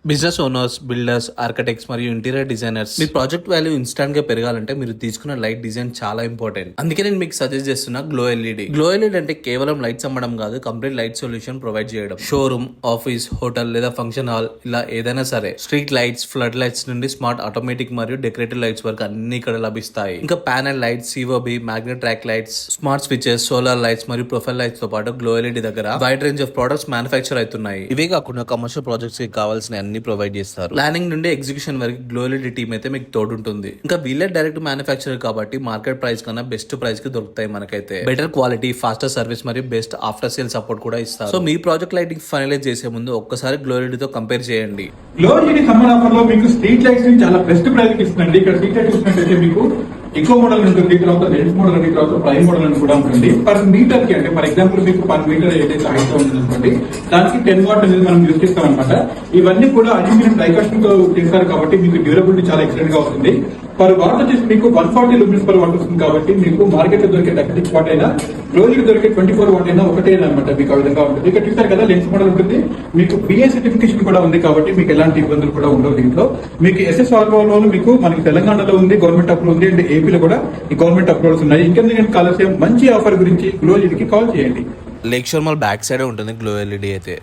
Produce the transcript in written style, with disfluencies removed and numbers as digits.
Business owners, builders, architects మరియు interior designers మీ project value instant గా పెరగాలంటే మీరు తీసుకున్న లైట్ డిజైన్ చాలా ఇంపార్టెంట్. అందుకే నేను మీకు సజెస్ట్ చేస్తున్నా గ్లో ఎల్ఈడి. గ్లో ఎల్ఈడి అంటే కేవలం లైట్స్ అమ్మడం కాదు, కంప్లీట్ లైట్ సొల్యూషన్ ప్రొవైడ్ చేయడం. షోరూమ్, ఆఫీస్, హోటల్ లేదా ఫంక్షన్ హాల్ ఇలా ఏదైనా సరే స్ట్రీట్ లైట్స్, ఫ్లడ్ లైట్స్ నుండి స్మార్ట్ ఆటోమేటిక్ మరియు డెకరేటివ్ లైట్స్ వరకు అన్ని ఇక్కడ లభిస్తాయి. ఇంకా panel lights, COB, magnet track lights, smart switches, solar lights మరియు ప్రొఫైల్ లైట్స్ తో పాటు గ్లో ఎల్ఈడి దగ్గర wide range of products manufacture అవుతున్నాయి. ఇవే కాకుండా కమర్షియల్ ప్రాజెక్ట్స్ కి కావాల్సిన అన్ని ప్రొవైడ్ చేస్తారు. ప్లానింగ్ నుండి ఎగ్జిక్యూషన్ వరకు గ్లో ఎల్ఈడి టీమ్ అయితే మీకు తోడుంటుంది. ఇంకా వీళ్ళే డైరెక్ట్ మ్యానుఫ్యాక్చరర్ కాబట్టి మార్కెట్ ప్రైస్ కన్నా బెస్ట్ ప్రైస్ కి దొరుకుతాయి. మనకైతే బెటర్ క్వాలిటీ, ఫాస్టర్ సర్వీస్ మరియు బెస్ట్ ఆఫ్టర్ సేల్ సపోర్ట్ కూడా ఇస్తారు. సో మీ ప్రాజెక్ట్ లైటింగ్ ఫైనలైజ్ చేసే ముందు ఒక్కసారి గ్లో ఎల్ఈడి తో కంపేర్ చేయండి. గ్లో ఎల్ఈడి సమ్మర్ ఆఫర్ లో మీకు స్ట్రీట్ లైట్స్ ని చాలా బెస్ట్ ప్రైస్ ఇస్తుందండి. ఇక్కడ స్ట్రీట్ లైట్ చూసినట్టయితే మీకు ఎక్కువ మోడల్ ఉంటుంది, తర్వాత లెన్స్ మోడల్ అని, తర్వాత ప్రైమ్ మోడల్ అని కూడా ఉంటుంది. పర్ మీటర్ కి అంటే ఫర్ ఎగ్జాంపుల్ మీకు పర్ మీటర్ ఏదైతే హైట్ ఉంటుంది అనుకోండి, దానికి 10 వాట్ అనేది మనం యూజ్ చేస్తాం అనమాట. ఇవన్నీ కూడా అల్యూమినియం డైకాస్టింగ్ తో చేస్తారు కాబట్టి మీకు డ్యూరబిలిటీ చాలా ఎక్సలెంట్ గా ఉంటుంది. పర్ వాట్ వచ్చేసి మీకు 140 లూమిన్స్ పర్ వాట్ వస్తుంది కాబట్టి మీకు మార్కెట్ లో దొరికే 36 వాట్ అయినా, రోజుకి దొరికే 24 వాట్ అయినా ఒకటే అనమాట. మీకు ఆ విధంగా ఉంటుంది. ఇక్కడ చూస్తారు కదా లెన్స్ మోడల్ ఉంటుంది, మీకు బిఏ సర్టిఫికేషన్ కూడా ఉంది కాబట్టి మీకు ఎలాంటి ఇబ్బందులు కూడా ఉండవు. దీంట్లో మీకు SSRO మీకు మనకి తెలంగాణలో ఉంది, గవర్నమెంట్ అప్రూవల్ ఉంది, అండ్ ఏపీలో కూడా ఈ గవర్నమెంట్ అప్రూవల్స్ ఉన్నాయి. ఇంకెందుకంటే కావాల్సిన మంచి ఆఫర్ గురించి గ్లో ఎల్ఈడికి కాల్ చేయండి. లేక్ షోర్ మాల్ బ్యాక్ సైడ్ ఉంటుంది గ్లో ఎల్ఈడి అయితే.